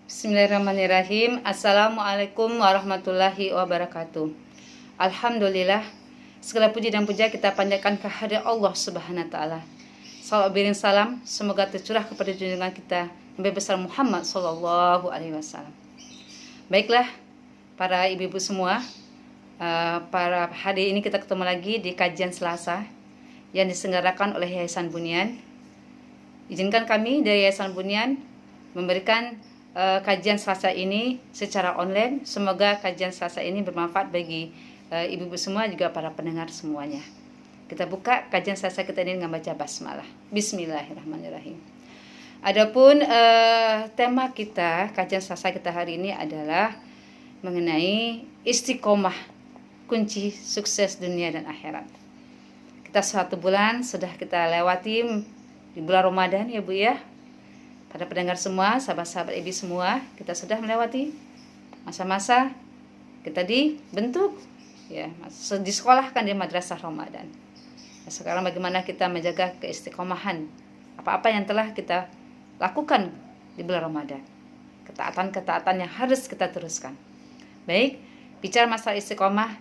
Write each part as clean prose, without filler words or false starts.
Bismillahirrahmanirrahim. Assalamualaikum warahmatullahi wabarakatuh. Alhamdulillah, segala puji dan puja kita panjatkan kehadirat Allah Subhanahu wa taala. Salawat beriring salam semoga tercurah kepada junjungan kita Nabi besar Muhammad sallallahu alaihi wasallam. Baiklah para ibu-ibu semua, para hari ini kita ketemu lagi di kajian Selasa yang diselenggarakan oleh Yayasan Bunyan. Izinkan kami dari Yayasan Bunyan memberikan kajian Selasa ini secara online. Semoga kajian Selasa ini bermanfaat bagi ibu-ibu semua, juga para pendengar semuanya. Kita buka kajian Selasa kita ini dengan baca basmalah. Bismillahirrahmanirrahim. Adapun tema kita, kajian Selasa kita hari ini adalah mengenai istiqomah, kunci sukses dunia dan akhirat. Kita 1 bulan sudah kita lewati di bulan Ramadan ya Bu ya. Pada pendengar semua, sahabat-sahabat ibu semua, kita sudah melewati masa-masa kita dibentuk, ya, disekolahkan di madrasah Ramadan. Nah, sekarang bagaimana kita menjaga keistiqomahan apa-apa yang telah kita lakukan di bulan Ramadan, ketaatan-ketaatan yang harus kita teruskan. Baik, bicara masalah istiqomah,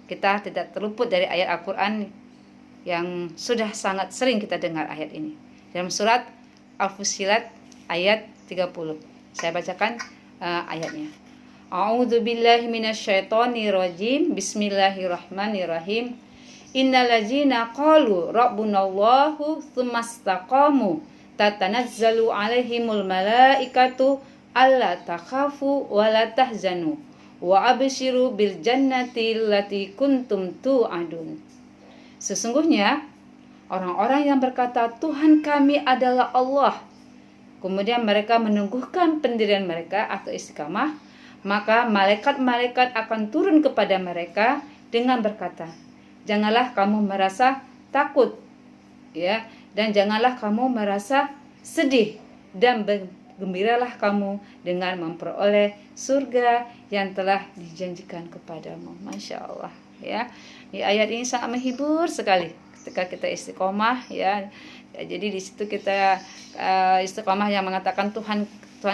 kita tidak terluput dari ayat Al-Quran yang sudah sangat sering kita dengar ayat ini. Dalam surat Al-Fussilat ayat 30. Saya bacakan ayatnya. A'udzu billahi minasyaitonir rajim. Bismillahirrahmanirrahim. Innallazina qalu rabbunallahu tsumastaqamu tatanazzalu alaihimul malaikatu alla takhafu wa la tahzanu wa abshiru bil jannati allati kuntum tu'adun. Sesungguhnya orang-orang yang berkata Tuhan kami adalah Allah, kemudian mereka menungguhkan pendirian mereka atau istiqamah, maka malaikat-malaikat akan turun kepada mereka dengan berkata, janganlah kamu merasa takut, ya, dan janganlah kamu merasa sedih, dan bergembiralah kamu dengan memperoleh surga yang telah dijanjikan kepadamu. Masya Allah, ya. Di ayat ini sangat menghibur sekali ketika kita istiqomah, ya. Jadi di situ kita istiqomah yang mengatakan Tuhan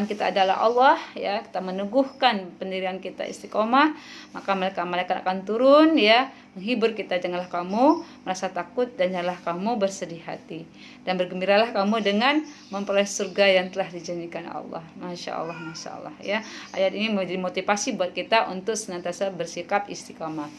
kita adalah Allah, ya. Kita meneguhkan pendirian kita istiqomah, maka malaikat akan turun, ya, menghibur kita, janganlah kamu merasa takut dan janganlah kamu bersedih hati, dan bergembiralah kamu dengan memperoleh surga yang telah dijanjikan Allah. Masya Allah, masya Allah, ya. Ayat ini menjadi motivasi buat kita untuk senantiasa bersikap istiqomah.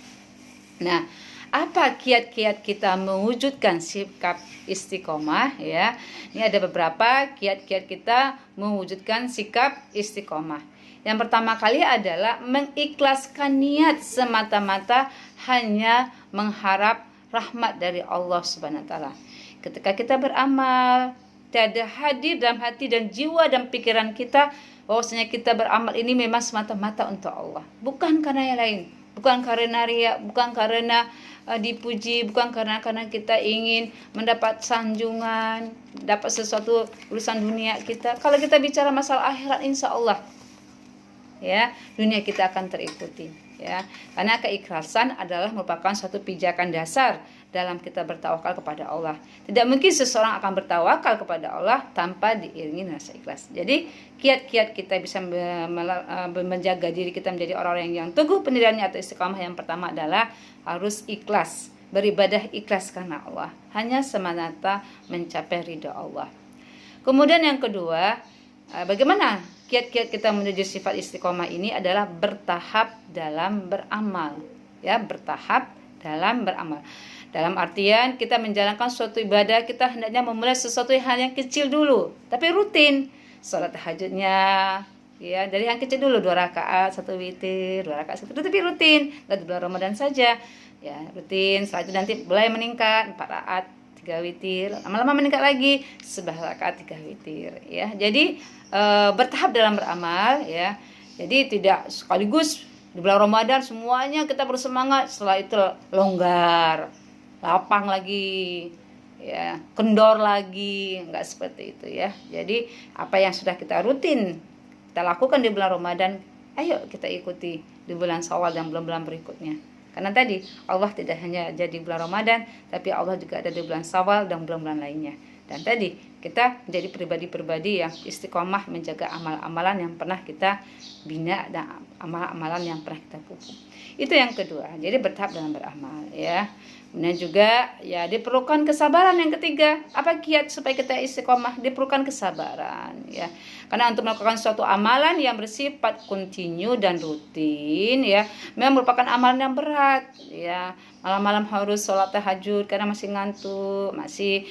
Nah, apa kiat-kiat kita mewujudkan sikap istiqomah, ya? Ini ada beberapa kiat-kiat kita mewujudkan sikap istiqomah. Yang pertama kali adalah mengikhlaskan niat semata-mata hanya mengharap rahmat dari Allah Subhanahu wa taala. Ketika kita beramal, tiada hadir dalam hati dan jiwa dan pikiran kita bahwasanya kita beramal ini memang semata-mata untuk Allah, bukan karena yang lain. Bukan karena riya, bukan karena dipuji, bukan karena kita ingin mendapat sanjungan, dapat sesuatu urusan dunia kita. Kalau kita bicara masalah akhirat, insya Allah, ya, dunia kita akan terikuti, ya. Karena keikhlasan adalah merupakan suatu pijakan dasar dalam kita bertawakal kepada Allah. Tidak mungkin seseorang akan bertawakal kepada Allah tanpa diiringi rasa ikhlas. Jadi kiat-kiat kita bisa menjaga diri kita menjadi orang-orang yang teguh pendiriannya atau istiqamah, yang pertama adalah harus ikhlas, beribadah ikhlas karena Allah, hanya semata mencapai ridha Allah. Kemudian yang kedua, bagaimana kiat-kiat kita menuju sifat istiqomah ini adalah bertahap dalam beramal, ya, bertahap dalam beramal. Dalam artian kita menjalankan suatu ibadah, kita hendaknya memulai sesuatu hal yang kecil dulu, tapi rutin. Salat tahajudnya, ya, dari yang kecil dulu, 2 rakaat, 1 witir, 2 rakaat, 1 witir, tapi rutin. Di bulan Ramadan saja, ya, rutin. Setelah itu nanti mulai meningkat, 4 rakaat, 3 witir, lama-lama meningkat lagi 11 rakaat, 3 witir, ya. Jadi bertahap dalam beramal, ya. Jadi tidak sekaligus di bulan Ramadan semuanya kita bersemangat, setelah itu longgar, lapang lagi, ya, kendor lagi, enggak seperti itu, ya. Jadi apa yang sudah kita rutin kita lakukan di bulan Ramadan, ayo kita ikuti di bulan Syawal dan bulan-bulan berikutnya. Karena tadi Allah tidak hanya jadi bulan Ramadan, tapi Allah juga ada di bulan Syawal dan bulan-bulan lainnya. Dan tadi kita menjadi pribadi-pribadi yang istiqomah menjaga amal-amalan yang pernah kita bina dan amal-amalan yang pernah kita pupuk. Itu yang kedua. Jadi bertahap dalam beramal ya. Kemudian juga ya diperlukan kesabaran yang ketiga. Apa kiat supaya kita istiqomah? Diperlukan kesabaran ya. Karena untuk melakukan suatu amalan yang bersifat kontinu dan rutin ya, memang merupakan amalan yang berat ya. Malam-malam harus sholat tahajud karena masih ngantuk, masih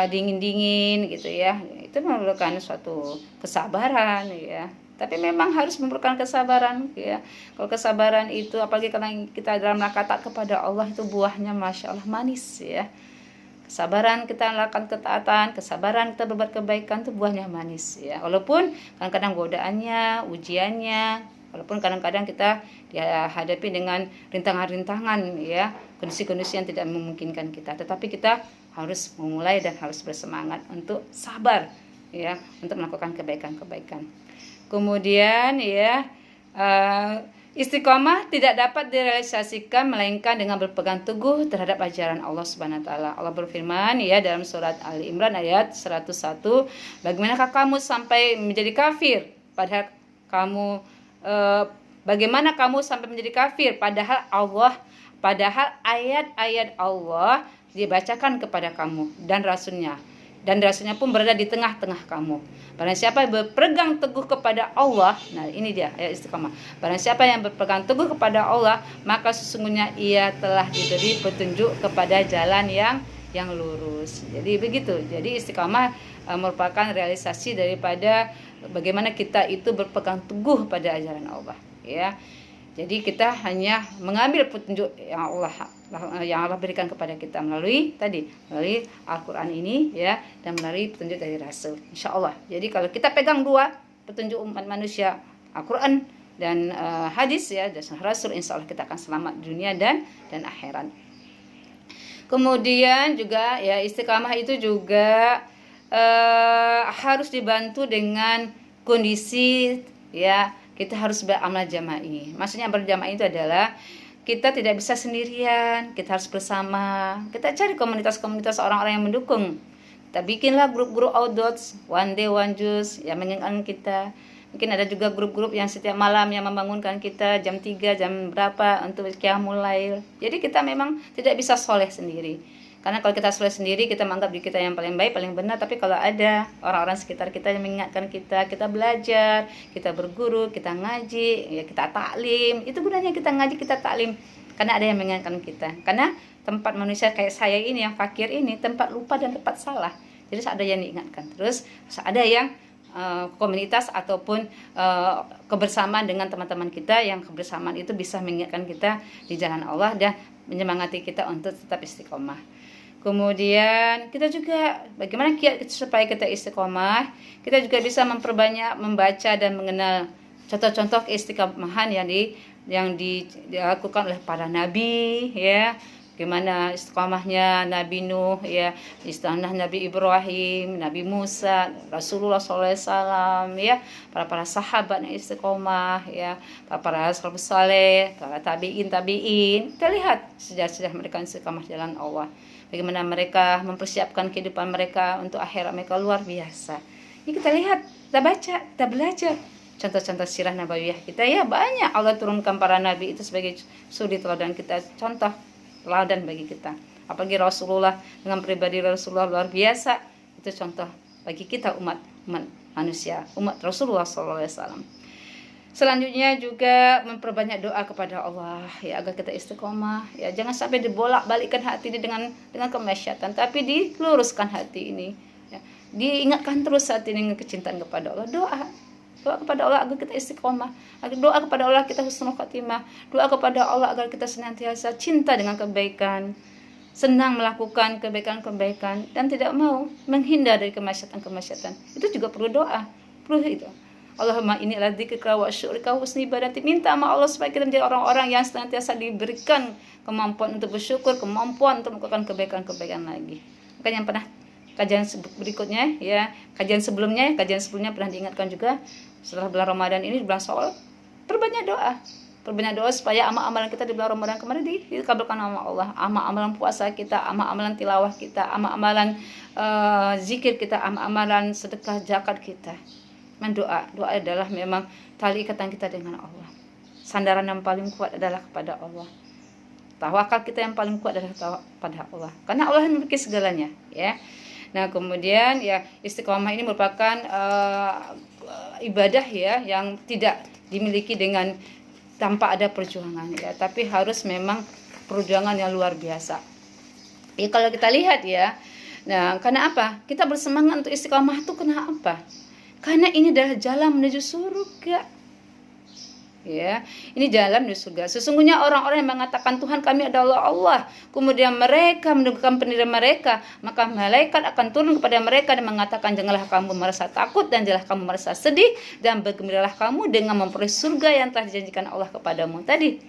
dingin-dingin gitu ya. Itu memerlukan suatu kesabaran ya. Tapi memang harus memerlukan kesabaran ya. Kalau kesabaran itu apalagi kalau kita dalam rangka taat kepada Allah, itu buahnya Masya Allah manis ya. Kesabaran kita melakukan ketaatan, kesabaran kita berbuat kebaikan, itu buahnya manis ya. Walaupun kadang-kadang godaannya, ujiannya, walaupun kadang-kadang kita dihadapi dengan rintangan-rintangan ya, kondisi-kondisi yang tidak memungkinkan kita, tetapi kita harus memulai dan harus bersemangat untuk sabar ya, untuk melakukan kebaikan-kebaikan. Kemudian ya, istiqomah tidak dapat direalisasikan melainkan dengan berpegang teguh terhadap ajaran Allah Subhanahu wa taala. Allah berfirman ya dalam surat Ali Imran ayat 101, bagaimanakah kamu sampai menjadi kafir padahal kamu bagaimana kamu sampai menjadi kafir padahal ayat-ayat Allah dibacakan kepada kamu dan Rasulnya pun berada di tengah-tengah kamu. Barang siapa yang berpegang teguh kepada Allah, nah ini dia ayat istiqamah. Barang siapa yang berpegang teguh kepada Allah, maka sesungguhnya ia telah diberi petunjuk kepada jalan yang lurus. Jadi begitu. Jadi istiqamah merupakan realisasi daripada bagaimana kita itu berpegang teguh pada ajaran Allah, ya. Jadi kita hanya mengambil petunjuk yang Allah berikan kepada kita melalui Al-Quran ini ya, dan melalui petunjuk dari Rasul, insya Allah. Jadi kalau kita pegang dua petunjuk umat manusia, Al-Quran dan hadis ya, dan Rasul, insya Allah kita akan selamat dunia dan akhirat. Kemudian juga ya istiqamah itu juga harus dibantu dengan kondisi ya, kita harus beramal jama'i. Maksudnya berjama'i itu adalah kita tidak bisa sendirian, kita harus bersama. Kita cari komunitas-komunitas orang-orang yang mendukung. Kita bikinlah grup-grup outdoors, one day one juice yang mengingatkan kita. Mungkin ada juga grup-grup yang setiap malam yang membangunkan kita jam 3, jam berapa untuk qiyamul lail. Jadi kita memang tidak bisa soleh sendiri. Karena kalau kita soleh sendiri, kita menganggap diri kita yang paling baik, paling benar. Tapi kalau ada orang-orang sekitar kita yang mengingatkan kita belajar, kita berguru, kita ngaji, ya kita taklim. Itu gunanya kita ngaji, kita taklim. Karena ada yang mengingatkan kita. Karena tempat manusia kayak saya ini, yang fakir ini, tempat lupa dan tempat salah. Jadi ada yang diingatkan. Terus ada yang komunitas ataupun kebersamaan dengan teman-teman kita, yang kebersamaan itu bisa mengingatkan kita di jalan Allah dan menyemangati kita untuk tetap istiqomah. Kemudian kita juga bagaimana kiat supaya kita istiqomah? Kita juga bisa memperbanyak membaca dan mengenal contoh-contoh istiqomahan yang dilakukan oleh para nabi ya. Bagaimana istiqomahnya Nabi Nuh ya, istiqomah Nabi Ibrahim, Nabi Musa, Rasulullah SAW ya, para sahabat yang istiqomah ya, para salafus saleh, para tabiin. Kita lihat sejarah mereka istiqomah jalan Allah. Bagaimana mereka mempersiapkan kehidupan mereka untuk akhirat mereka, luar biasa. Ini kita lihat, kita baca, kita belajar contoh-contoh sirah nabawiyah kita ya, banyak Allah turunkan para nabi itu sebagai suri teladan kita, contoh teladan bagi kita. Apalagi Rasulullah dengan pribadi Rasulullah luar biasa, itu contoh bagi kita umat manusia, umat Rasulullah SAW. Selanjutnya juga memperbanyak doa kepada Allah ya, agar kita istiqomah ya, jangan sampai dibolak-balikkan hati ini dengan kemaksiatan, tapi diluruskan hati ini ya. Diingatkan terus hati ini dengan kecintaan kepada Allah. Doa kepada Allah agar kita istiqomah, doa kepada Allah kita husnul khatimah, doa kepada Allah agar kita senantiasa cinta dengan kebaikan, senang melakukan kebaikan-kebaikan, dan tidak mau menghindar dari kemaksiatan. Itu juga perlu doa, perlu itu. Allahumma inni ala dzikrika wa syukrika wa husni ibadati. Minta sama Allah supaya kita menjadi orang-orang yang senantiasa diberikan kemampuan untuk bersyukur, kemampuan untuk melakukan kebaikan-kebaikan lagi. Maka yang pernah kajian berikutnya ya, kajian sebelumnya pernah diingatkan juga, setelah bulan Ramadan ini, bulan Syawal, perbanyak doa. perbanyak doa supaya amal-amalan kita di bulan Ramadan kemarin dikabulkan sama Allah. Amal-amalan puasa kita, amal-amalan tilawah kita, amal-amalan zikir kita, amal-amalan sedekah zakat kita. Doa adalah memang tali ikatan kita dengan Allah. Sandaran yang paling kuat adalah kepada Allah. Tawakal kita yang paling kuat adalah pada Allah. Karena Allah yang memiliki segalanya, ya. Nah, kemudian ya istiqomah ini merupakan ibadah ya yang tidak dimiliki dengan tanpa ada perjuangan ya, tapi harus memang perjuangan yang luar biasa. Ya kalau kita lihat ya, nah karena apa? Kita bersemangat untuk istiqomah itu kenapa? Karena ini adalah jalan menuju surga. Ya, ini jalan menuju surga. Sesungguhnya orang-orang yang mengatakan Tuhan kami adalah Allah, kemudian mereka menegakkan pendirian mereka, maka malaikat akan turun kepada mereka dan mengatakan janganlah kamu merasa takut dan janganlah kamu merasa sedih dan bergembiralah kamu dengan memperoleh surga yang telah dijanjikan Allah kepadamu tadi.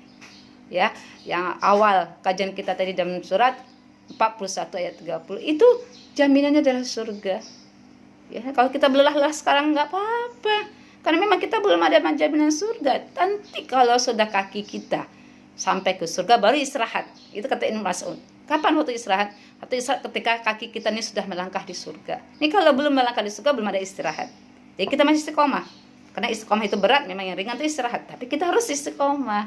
Ya, yang awal kajian kita tadi dalam surat 41 ayat 30 itu jaminannya adalah surga. Ya, kalau kita belelah-lelah sekarang nggak apa-apa. Karena memang kita belum ada jaminan surga. Nanti kalau sudah kaki kita sampai ke surga baru istirahat. Itu kata Ibnu Mas'ud. Kapan waktu istirahat? Waktu istirahat ketika kaki kita ini sudah melangkah di surga. Ini kalau belum melangkah di surga belum ada istirahat. Jadi kita masih istiqomah. Karena istiqomah itu berat, memang yang ringan itu istirahat. Tapi kita harus istiqomah.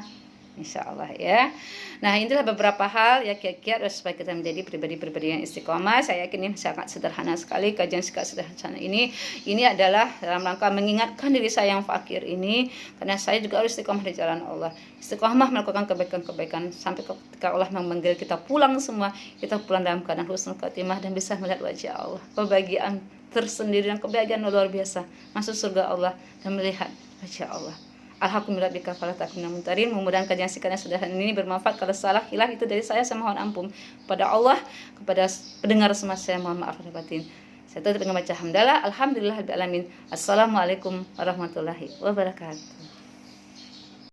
Insya Allah ya. Nah inilah beberapa hal ya kiat-kiat supaya kita menjadi pribadi-pribadi yang istiqomah. Saya yakin ini sangat sederhana sekali kajian sangat sederhana ini. Ini adalah dalam rangka mengingatkan diri saya yang fakir ini, karena saya juga harus istiqomah di jalan Allah. Istiqomah melakukan kebaikan-kebaikan sampai ketika Allah memanggil kita pulang semua, kita pulang dalam keadaan husnul khotimah dan bisa melihat wajah Allah. Kebahagiaan tersendiri dan kebahagiaan luar biasa masuk surga Allah dan melihat wajah Allah. Alhamdulillah bika falah takuna muntarin. Mudah-mudahan kajian singkat yang sederhana ini bermanfaat. Kalau salah hilaf itu dari saya mohon ampun kepada Allah, kepada pendengar semua saya mohon maaf lahir batin. Saya tutup dengan baca hamdalah. Alhamdulillahirabbil alamin. Assalamualaikum warahmatullahi wabarakatuh.